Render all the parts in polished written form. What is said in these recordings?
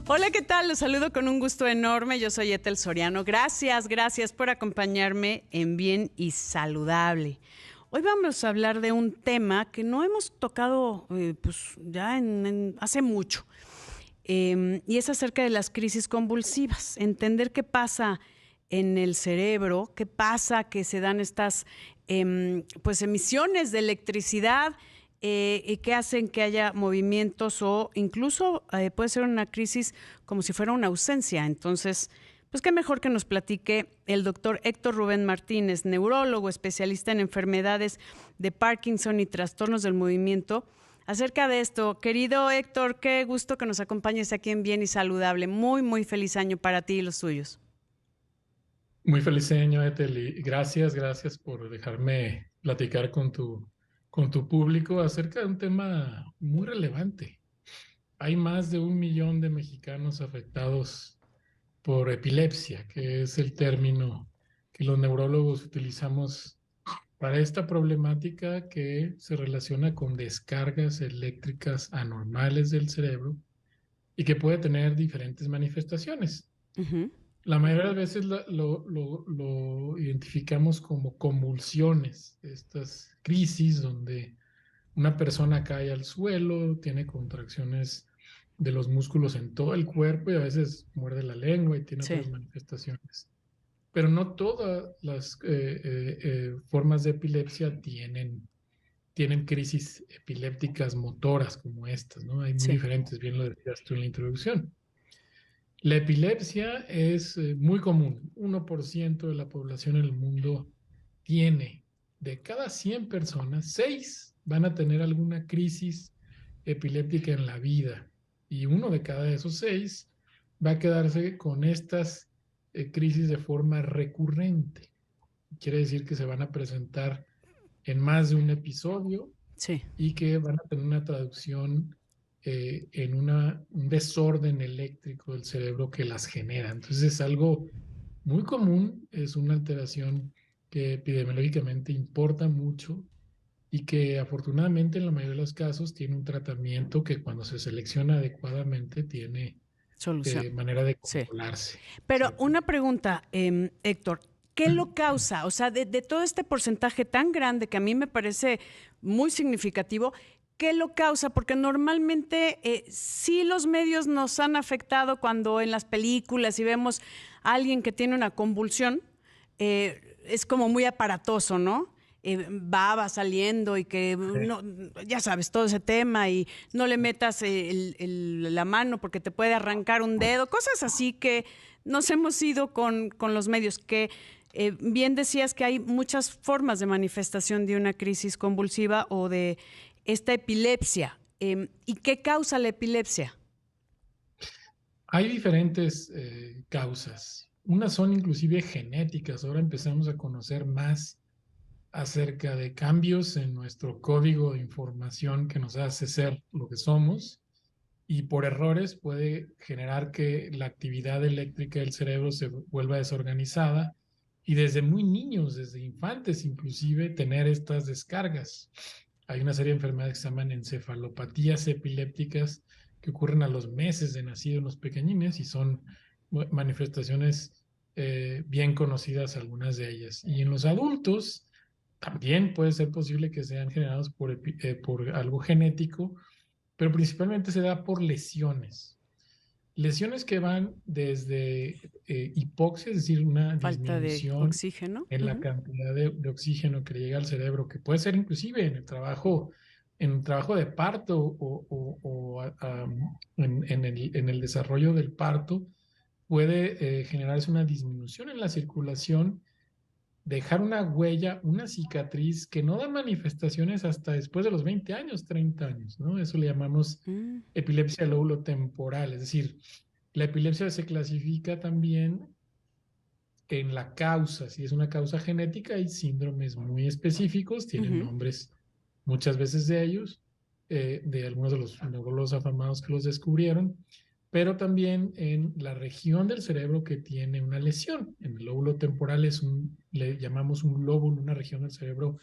Hola, ¿qué tal? Los saludo con un gusto enorme. Yo soy Ethel Soriano. Gracias por acompañarme en Bien y Saludable. Hoy vamos a hablar de un tema que no hemos tocado pues ya hace mucho. Y es acerca de las crisis convulsivas. Entender qué pasa en el cerebro, qué pasa que se dan estas pues emisiones de electricidad y que hacen que haya movimientos o incluso puede ser una crisis como si fuera una ausencia. Entonces, pues qué mejor que nos platique el doctor Héctor Rubén Martínez, neurólogo, especialista en enfermedades de Parkinson y trastornos del movimiento, acerca de esto. Querido Héctor, qué gusto que nos acompañes aquí en Bien y Saludable. Muy, muy feliz año para ti y los tuyos. Muy feliz año, Ethel, y gracias por dejarme platicar con tu público acerca de un tema muy relevante. Hay más de 1 millón de mexicanos afectados por epilepsia, que es el término que los neurólogos utilizamos para esta problemática que se relaciona con descargas eléctricas anormales del cerebro y que puede tener diferentes manifestaciones. Ujú. La mayoría de las veces lo identificamos como convulsiones, estas crisis donde una persona cae al suelo, tiene contracciones de los músculos en todo el cuerpo y a veces muerde la lengua y tiene Sí, otras manifestaciones. Pero no todas las formas de epilepsia tienen crisis epilépticas motoras como estas, ¿no? Hay muy sí. diferentes, bien lo decías tú en la introducción. La epilepsia es muy común. 1% de la población en el mundo tiene. De cada 100 personas, 6 van a tener alguna crisis epiléptica en la vida. Y uno de cada de esos 6 va a quedarse con estas crisis de forma recurrente. Quiere decir que se van a presentar en más de un episodio Sí. y que van a tener una traducción en un desorden eléctrico del cerebro que las genera. Entonces es algo muy común, es una alteración que epidemiológicamente importa mucho y que afortunadamente en la mayoría de los casos tiene un tratamiento que cuando se selecciona adecuadamente tiene Solución. manera de Sí. controlarse. Pero ¿Cierto? una pregunta, Héctor. ¿Qué lo causa? O sea, de todo este porcentaje tan grande que a mí me parece muy significativo, ¿qué lo causa? Porque normalmente sí los medios nos han afectado cuando en las películas y vemos a alguien que tiene una convulsión, es como muy aparatoso, ¿no? Baba saliendo y que, no, ya sabes, todo ese tema y no le metas la mano porque te puede arrancar un dedo, cosas así que nos hemos ido con los medios, que bien decías que hay muchas formas de manifestación de una crisis convulsiva o de esta epilepsia. ¿Y qué causa la epilepsia? Hay diferentes causas. Unas son inclusive genéticas. Ahora empezamos a conocer más acerca de cambios en nuestro código de información que nos hace ser lo que somos y por errores puede generar que la actividad eléctrica del cerebro se vuelva desorganizada y desde muy niños, desde infantes inclusive, tener estas descargas. Hay una serie de enfermedades que se llaman encefalopatías epilépticas que ocurren a los meses de nacido en los pequeñines y son manifestaciones bien conocidas algunas de ellas. Y en los adultos también puede ser posible que sean generados por algo genético, pero principalmente se da por lesiones. Lesiones que van desde hipoxia, es decir, una Falta de disminución oxígeno. en la Ujú. cantidad de oxígeno que le llega al cerebro, que puede ser inclusive en el trabajo de parto en el desarrollo del parto, puede generarse una disminución en la circulación, dejar una huella, una cicatriz que no da manifestaciones hasta después de los 20 años, 30 años, ¿no? Eso le llamamos Mm. epilepsia lóbulo temporal, es decir, la epilepsia se clasifica también en la causa, si es una causa genética, hay síndromes muy específicos, tienen Ujú. nombres muchas veces de ellos, de algunos de los neurólogos afamados que los descubrieron, pero también en la región del cerebro que tiene una lesión. En el lóbulo temporal le llamamos un lóbulo, una región del cerebro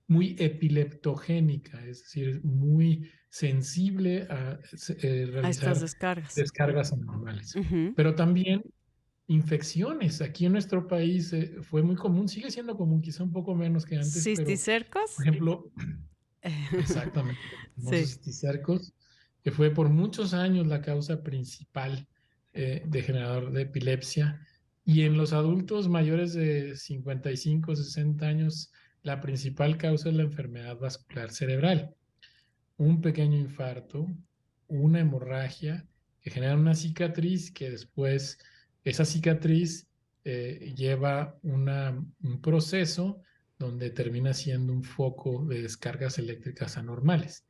muy epileptogénica, es decir, muy sensible a A estas realizar descargas. descargas anormales. Ujú. Pero también infecciones. Aquí en nuestro país fue muy común, sigue siendo común, quizá un poco menos que antes, pero, por ¿Cisticercos? ejemplo, exactamente, los famosos Sí. cisticercos, que fue por muchos años la causa principal de generador de epilepsia. Y en los adultos mayores de 55, 60 años, la principal causa es la enfermedad vascular cerebral, un pequeño infarto, una hemorragia que genera una cicatriz que después esa cicatriz lleva un proceso donde termina siendo un foco de descargas eléctricas anormales.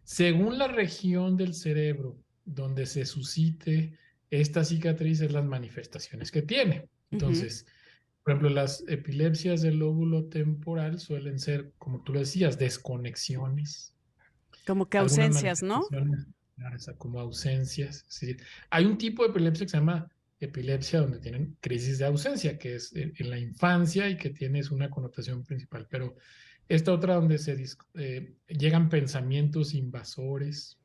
Según la región del cerebro donde se suscite esta cicatriz es las manifestaciones que tiene. Ujú. Entonces, por ejemplo, las epilepsias del lóbulo temporal suelen ser, como tú lo decías, desconexiones, Como que algunas ausencias, ¿no? manifestaciones claras, como ausencias. Es decir, hay un tipo de epilepsia que se llama epilepsia donde tienen crisis de ausencia, que es en la infancia y que tienes una connotación principal, pero esta otra donde llegan pensamientos invasores,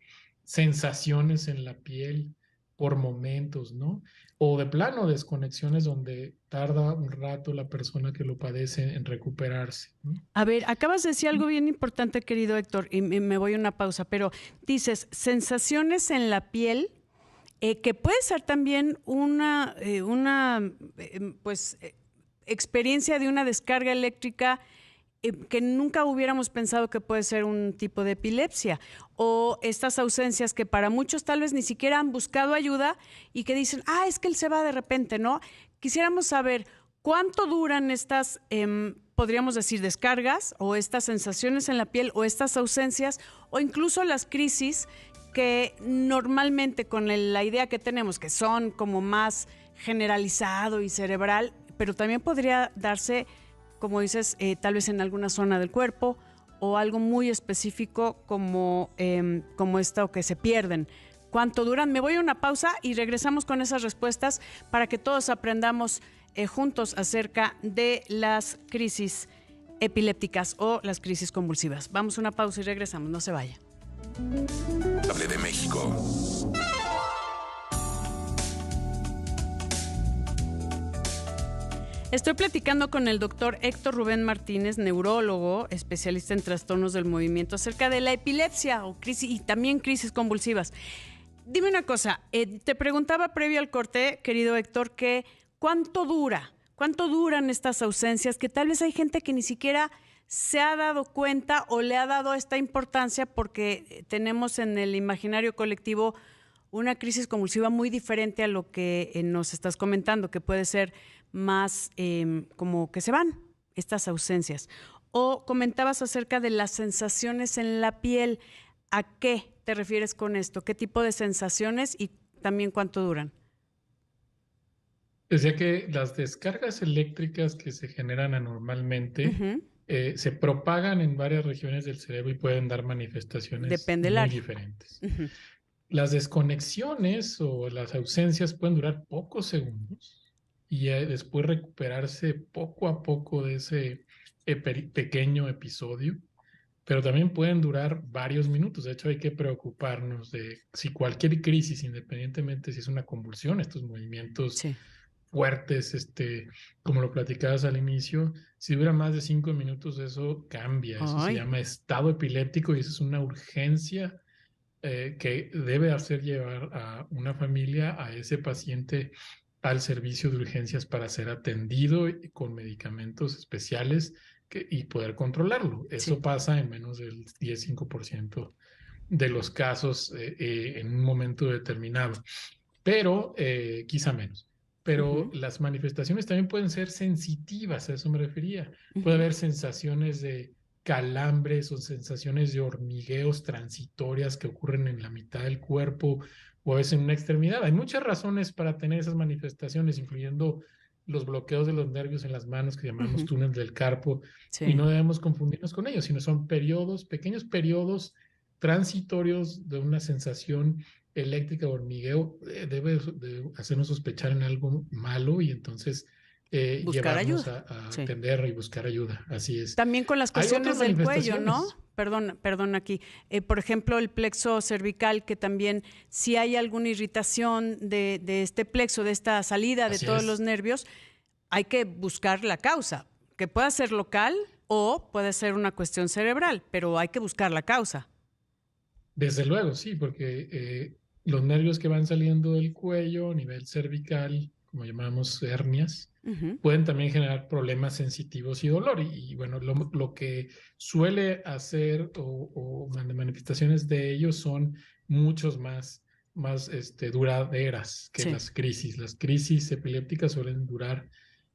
sensaciones en la piel por momentos, ¿no? O de plano desconexiones donde tarda un rato la persona que lo padece en recuperarse, ¿no? A ver, acabas de decir algo bien importante, querido Héctor, y me voy a una pausa, pero dices sensaciones en la piel, que puede ser también pues, experiencia de una descarga eléctrica que nunca hubiéramos pensado que puede ser un tipo de epilepsia, o estas ausencias que para muchos tal vez ni siquiera han buscado ayuda y que dicen, es que él se va de repente, ¿no? Quisiéramos saber cuánto duran estas, podríamos decir, descargas o estas sensaciones en la piel o estas ausencias o incluso las crisis que normalmente con la idea que tenemos que son como más generalizado y cerebral, pero también podría darse, como dices, tal vez en alguna zona del cuerpo o algo muy específico como esto que se pierden. ¿Cuánto duran? Me voy a una pausa y regresamos con esas respuestas para que todos aprendamos juntos acerca de las crisis epilépticas o las crisis convulsivas. Vamos a una pausa y regresamos, no se vaya. Hable de México. Estoy platicando con el doctor Héctor Rubén Martínez, neurólogo, especialista en trastornos del movimiento, acerca de la epilepsia o crisis y también crisis convulsivas. Dime una cosa, te preguntaba previo al corte, querido Héctor, que ¿cuánto duran estas ausencias? Que tal vez hay gente que ni siquiera se ha dado cuenta o le ha dado esta importancia porque tenemos en el imaginario colectivo una crisis convulsiva muy diferente a lo que nos estás comentando, que puede ser más como que se van estas ausencias. O comentabas acerca de las sensaciones en la piel. ¿A qué te refieres con esto? ¿Qué tipo de sensaciones y también cuánto duran? Decía que las descargas eléctricas que se generan anormalmente Uh-huh. se propagan en varias regiones del cerebro y pueden dar manifestaciones Depende del muy área. diferentes. Uh-huh. Las desconexiones o las ausencias pueden durar pocos segundos y después recuperarse poco a poco de ese pequeño episodio, pero también pueden durar varios minutos. De hecho, hay que preocuparnos de si cualquier crisis, independientemente si es una convulsión, estos movimientos Sí. fuertes, como lo platicabas al inicio, si dura más de 5 minutos, eso cambia, eso se Ay. llama estado epiléptico y eso es una urgencia que debe hacer llevar a una familia, a ese paciente, al servicio de urgencias para ser atendido con medicamentos especiales y poder controlarlo. Eso Sí. pasa en menos del 10-5% de los casos en un momento determinado, pero quizá menos. Pero Uh-huh. las manifestaciones también pueden ser sensitivas, a eso me refería. Puede Uh-huh. haber sensaciones de calambres o sensaciones de hormigueos transitorias que ocurren en la mitad del cuerpo o a veces en una extremidad. Hay muchas razones para tener esas manifestaciones, incluyendo los bloqueos de los nervios en las manos que llamamos Uh-huh. túnel del carpo, y Sí. no debemos confundirnos con ellos, sino son periodos, pequeños periodos transitorios de una sensación eléctrica o hormigueo, debe de hacernos sospechar en algo malo y entonces Buscar llevarnos ayuda. a Sí. atender y buscar ayuda. Así es. También con las Hay otras cuestiones del cuello, ¿no? manifestaciones. Perdón aquí. Por ejemplo, el plexo cervical, que también si hay alguna irritación de este plexo, de esta salida de Así todos los es. nervios, hay que buscar la causa, que pueda ser local o puede ser una cuestión cerebral, pero hay que buscar la causa. Desde luego, sí, porque los nervios que van saliendo del cuello a nivel cervical, como llamamos hernias, Ujú. pueden también generar problemas sensitivos y dolor. Bueno, lo que suele hacer o manifestaciones de ellos son muchos más duraderas que Sí, las crisis. Las crisis epilépticas suelen durar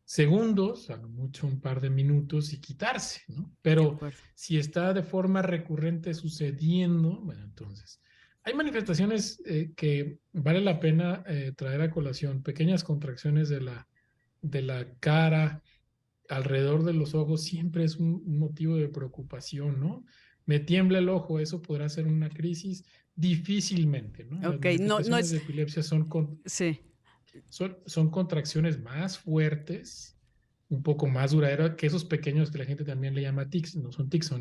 segundos, a lo mucho un par de minutos y quitarse, ¿no? de Pero acuerdo. si está de forma recurrente sucediendo, bueno, entonces hay manifestaciones que vale la pena traer a colación, pequeñas contracciones de la cara alrededor de los ojos siempre es un motivo de preocupación, ¿no? Me tiembla el ojo, eso podrá ser una crisis difícilmente, ¿no? Las Ok, no manifestaciones es, de epilepsia sí, son contracciones más fuertes, un poco más duraderas que esos pequeños que la gente también le llama tics. No son tics,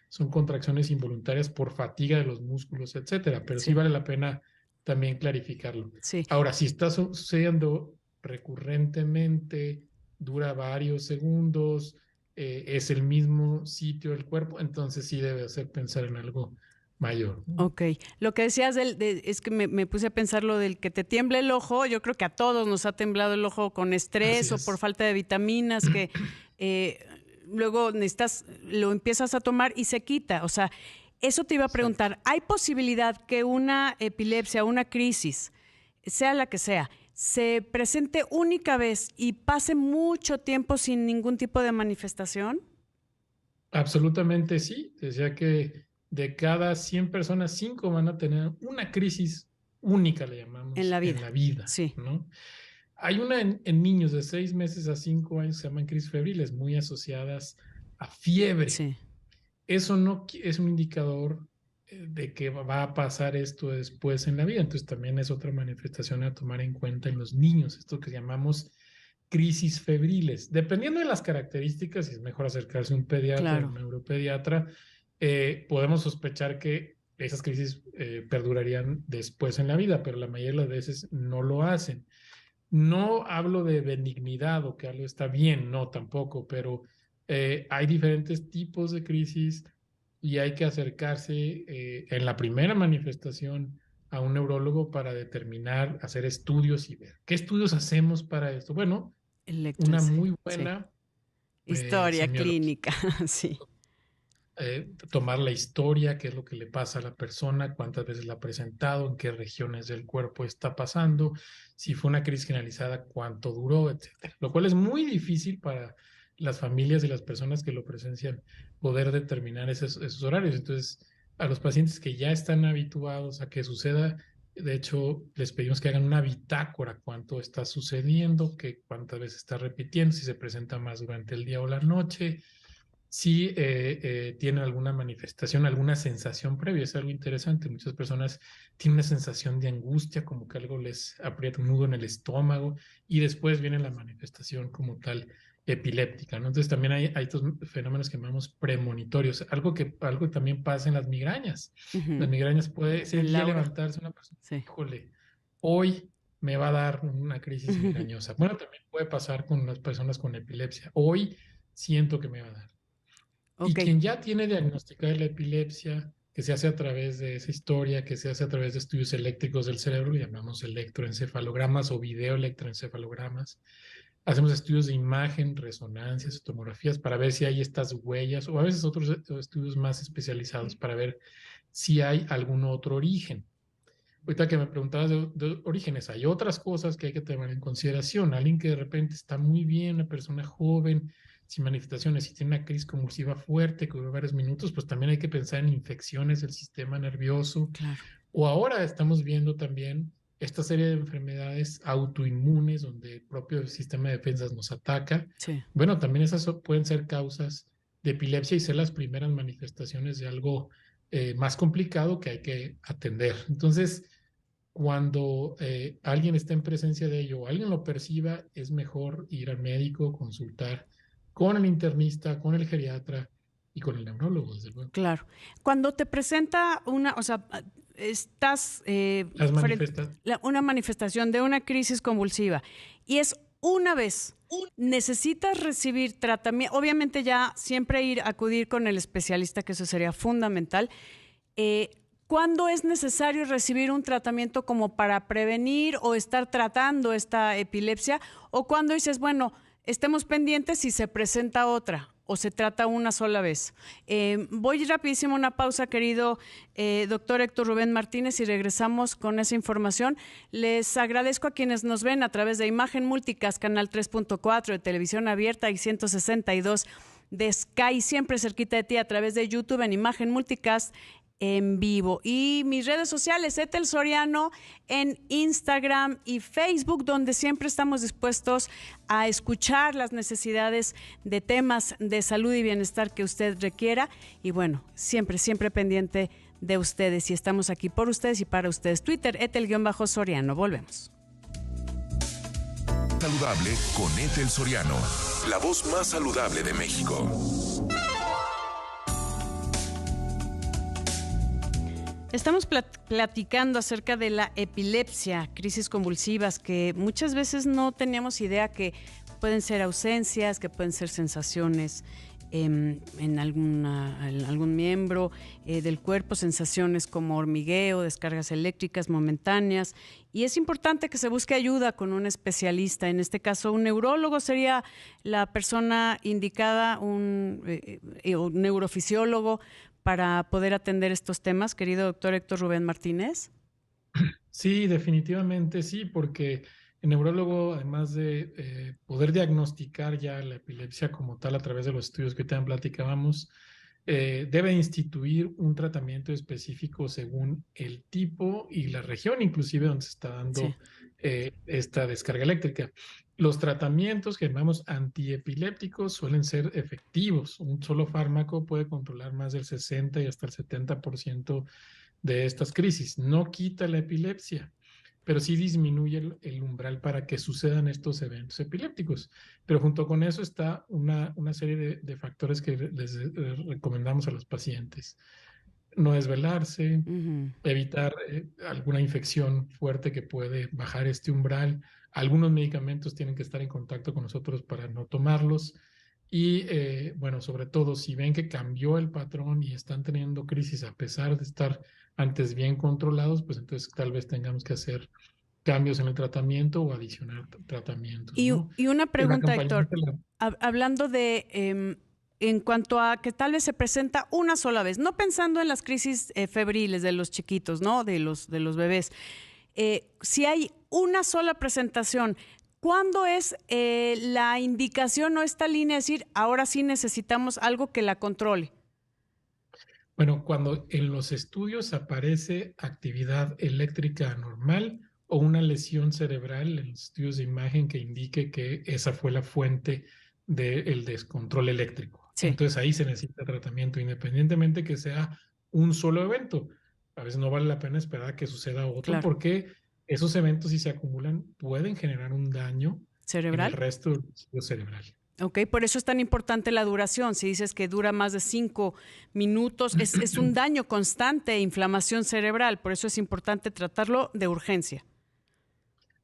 son contracciones involuntarias por fatiga de los músculos, etcétera. Pero sí sí, vale la pena también clarificarlo. sí. Ahora, si está sucediendo recurrentemente, dura varios segundos, es el mismo sitio del cuerpo, entonces sí debe hacer pensar en algo mayor, ¿no? Ok, lo que decías es que me puse a pensar lo del que te tiemble el ojo. Yo creo que a todos nos ha temblado el ojo con Así estrés o por es. falta de vitaminas, que eh, luego lo empiezas a tomar y se quita. O sea, eso te iba a Exacto. preguntar, ¿hay posibilidad que una epilepsia, una crisis, sea la que sea, se presente única vez y pase mucho tiempo sin ningún tipo de manifestación? Absolutamente sí. Decía que de cada 100 personas, 5 van a tener una crisis única, le En la llamamos, en vida, la vida, sí. ¿no? Hay una en niños de 6 meses a 5 años que se llaman crisis febriles, muy asociadas a fiebre. Sí, Eso no es un indicador de que va a pasar esto después en la vida. Entonces también es otra manifestación a tomar en cuenta en los niños, esto que llamamos crisis febriles. Dependiendo de las características, y es mejor acercarse a un pediatra, a un claro. neuropediatra, podemos sospechar que esas crisis perdurarían después en la vida, pero la mayoría de las veces no lo hacen. No hablo de benignidad o que algo está bien, no, tampoco, pero hay diferentes tipos de crisis y hay que acercarse en la primera manifestación a un neurólogo para determinar, hacer estudios y ver qué estudios hacemos para esto. Bueno, una muy Sí. buena Historia semiología, clínica, sí. tomar la historia, qué es lo que le pasa a la persona, cuántas veces la ha presentado, en qué regiones del cuerpo está pasando, si fue una crisis generalizada, cuánto duró, etcétera. Lo cual es muy difícil para las familias y las personas que lo presencian poder determinar esos horarios. Entonces, a los pacientes que ya están habituados a que suceda, de hecho, les pedimos que hagan una bitácora, cuánto está sucediendo, que cuántas veces está repitiendo, si se presenta más durante el día o la noche, si tienen alguna manifestación, alguna sensación previa. Es algo interesante. Muchas personas tienen una sensación de angustia, como que algo les aprieta un nudo en el estómago y después viene la manifestación como tal epiléptica, ¿no? Entonces también hay estos fenómenos que llamamos premonitorios, algo que también pasa en las migrañas. Las Ujú. migrañas puede ese El día Laura, levantarse una persona, sí. híjole, hoy me va a dar una crisis Ujú. migrañosa. Bueno, también puede pasar con las personas con epilepsia. Hoy siento que me va a dar. Y Ok, quien ya tiene diagnosticada la epilepsia, que se hace a través de esa historia, que se hace a través de estudios eléctricos del cerebro, le llamamos electroencefalogramas o videoelectroencefalogramas. Hacemos estudios de imagen, resonancias, tomografías para ver si hay estas huellas o a veces otros estudios más especializados para ver si hay algún otro origen. Ahorita que me preguntabas de orígenes, hay otras cosas que hay que tomar en consideración. Alguien que de repente está muy bien, una persona joven, sin manifestaciones, y tiene una crisis convulsiva fuerte que dura varios minutos, pues también hay que pensar en infecciones del sistema nervioso. claro. O ahora estamos viendo también esta serie de enfermedades autoinmunes donde el propio sistema de defensas nos ataca. Sí. Bueno, también esas pueden ser causas de epilepsia y ser las primeras manifestaciones de algo más complicado que hay que atender. Entonces, cuando alguien está en presencia de ello o alguien lo perciba, es mejor ir al médico, consultar con el internista, con el geriatra y con el neurólogo, desde luego. Claro. Cuando te presenta estás una manifestación de una crisis convulsiva y es una vez, necesitas recibir tratamiento, obviamente ya siempre acudir con el especialista, que eso sería fundamental. ¿Cuándo es necesario recibir un tratamiento como para prevenir o estar tratando esta epilepsia? ¿O cuando dices, bueno, estemos pendientes si se presenta otra o se trata una sola vez? Voy rapidísimo a una pausa, querido doctor Héctor Rubén Martínez, y regresamos con esa información. Les agradezco a quienes nos ven a través de Imagen Multicast, canal 3.4 de televisión abierta y 162 de Sky, siempre cerquita de ti, a través de YouTube en Imagen Multicast en vivo. Y mis redes sociales, Ethel Soriano en Instagram y Facebook, donde siempre estamos dispuestos a escuchar las necesidades de temas de salud y bienestar que usted requiera. Y bueno, siempre pendiente de ustedes, y estamos aquí por ustedes y para ustedes. Twitter, Ethel-Soriano. Volvemos. Saludable con Ethel Soriano, la voz más saludable de México. Estamos platicando acerca de la epilepsia, crisis convulsivas, que muchas veces no teníamos idea que pueden ser ausencias, que pueden ser sensaciones en algún miembro del cuerpo, sensaciones como hormigueo, descargas eléctricas momentáneas. Y es importante que se busque ayuda con un especialista. En este caso, un neurólogo sería la persona indicada, un neurofisiólogo, para poder atender estos temas, querido doctor Héctor Rubén Martínez. Sí, definitivamente sí, porque el neurólogo, además de poder diagnosticar ya la epilepsia como tal a través de los estudios que también platicábamos, debe instituir un tratamiento específico según el tipo y la región, inclusive donde se está dando esta descarga eléctrica. Los tratamientos que llamamos antiepilépticos suelen ser efectivos. Un solo fármaco puede controlar más del 60 y hasta el 70% de estas crisis. No quita la epilepsia, pero sí disminuye el umbral para que sucedan estos eventos epilépticos. Pero junto con eso está una serie de factores que les recomendamos a los pacientes. No desvelarse, evitar alguna infección fuerte que puede bajar este umbral. Algunos medicamentos tienen que estar en contacto con nosotros para no tomarlos. Y bueno, sobre todo, si ven que cambió el patrón y están teniendo crisis a pesar de estar antes bien controlados, pues entonces tal vez tengamos que hacer cambios en el tratamiento o adicionar tratamientos, ¿no? Y una pregunta, Héctor, hablando de en cuanto a que tal vez se presenta una sola vez, no pensando en las crisis febriles de los chiquitos, ¿no? De los bebés. Si hay una sola presentación, ¿cuándo es la indicación o esta línea de decir, ahora sí necesitamos algo que la controle? Bueno, cuando en los estudios aparece actividad eléctrica anormal o una lesión cerebral en los estudios de imagen que indique que esa fue la fuente del descontrol eléctrico. Sí. Entonces ahí se necesita tratamiento, independientemente que sea un solo evento. A veces no vale la pena esperar a que suceda otro, porque esos eventos, si se acumulan, pueden generar un daño cerebral en el resto del tejido cerebral. Ok, por eso es tan importante la duración. Si dices que dura más de 5 minutos, es un daño constante, inflamación cerebral. Por eso es importante tratarlo de urgencia.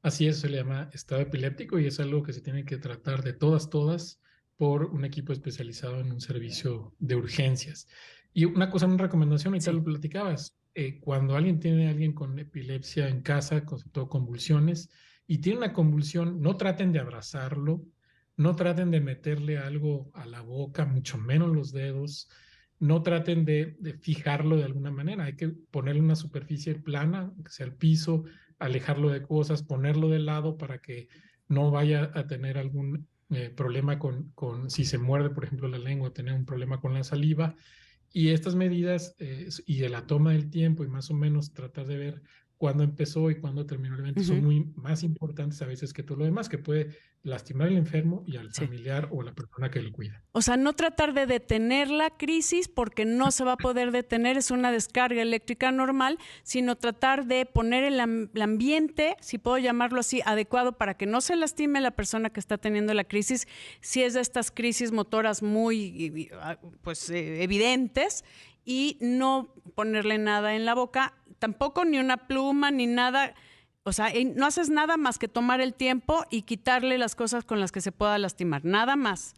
Así es, se le llama estado epiléptico y es algo que se tiene que tratar de todas por un equipo especializado en un servicio de urgencias. Y una recomendación, ahorita lo platicabas, cuando alguien tiene a alguien con epilepsia en casa, con todo convulsiones, y tiene una convulsión, no traten de abrazarlo, no traten de meterle algo a la boca, mucho menos los dedos, no traten de fijarlo de alguna manera, hay que ponerle una superficie plana, que sea el piso, alejarlo de cosas, ponerlo de lado para que no vaya a tener algún problema con si se muerde, por ejemplo, la lengua, tener un problema con la saliva. Y estas medidas y de la toma del tiempo y más o menos tratar de ver cuándo empezó y cuándo terminó el evento, son muy más importantes a veces que todo lo demás, que puede lastimar al enfermo y al familiar o la persona que lo cuida. O sea, no tratar de detener la crisis porque no se va a poder detener, es una descarga eléctrica normal, sino tratar de poner el ambiente, si puedo llamarlo así, adecuado para que no se lastime la persona que está teniendo la crisis, si es de estas crisis motoras muy evidentes, y no ponerle nada en la boca, tampoco ni una pluma ni nada. O sea, no haces nada más que tomar el tiempo y quitarle las cosas con las que se pueda lastimar, nada más.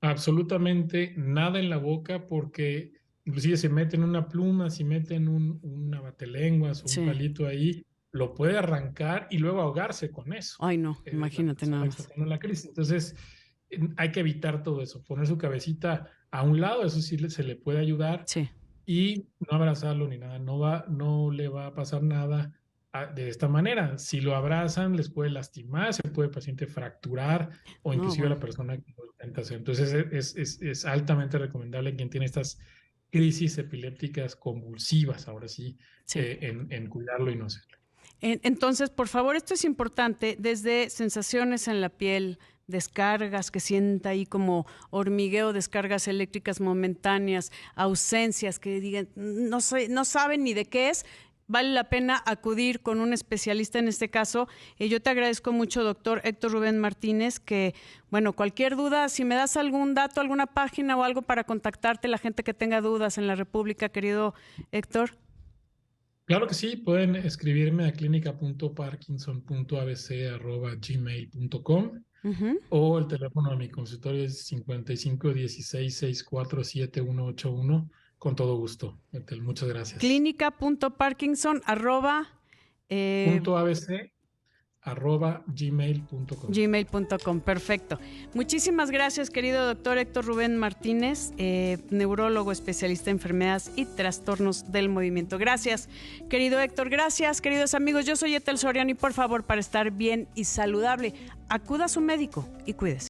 Absolutamente nada en la boca, porque inclusive si meten una pluma, si meten una batelenguas o un palito ahí, lo puede arrancar y luego ahogarse con eso. Ay, no, imagínate nada más. La crisis. Entonces, hay que evitar todo eso, poner su cabecita a un lado, eso sí se le puede ayudar, y no abrazarlo ni nada, no le va a pasar nada de esta manera. Si lo abrazan, les puede lastimar, se puede el paciente fracturar o inclusive a la persona que lo intenta hacer. Entonces es altamente recomendable quien tiene estas crisis epilépticas convulsivas, ahora sí, en cuidarlo y no hacerlo. Entonces, por favor, esto es importante, desde sensaciones en la piel, descargas que sienta ahí como hormigueo, descargas eléctricas momentáneas, ausencias que digan, no saben ni de qué es. Vale la pena acudir con un especialista en este caso. Yo te agradezco mucho, doctor Héctor Rubén Martínez, que, bueno, cualquier duda, si me das algún dato, alguna página o algo para contactarte, la gente que tenga dudas en la República, querido Héctor. Claro que sí, pueden escribirme a clinica.parkinson.abc@gmail.com o el teléfono de mi consultorio es 5516647181. Con todo gusto. Muchas gracias. Clínica.parkinson@abc@gmail.com. Gmail.com, perfecto. Muchísimas gracias, querido doctor Héctor Rubén Martínez, neurólogo especialista en enfermedades y trastornos del movimiento. Gracias, querido Héctor. Gracias, queridos amigos. Yo soy Ethel Soriano y por favor, para estar bien y saludable, acuda a su médico y cuídese.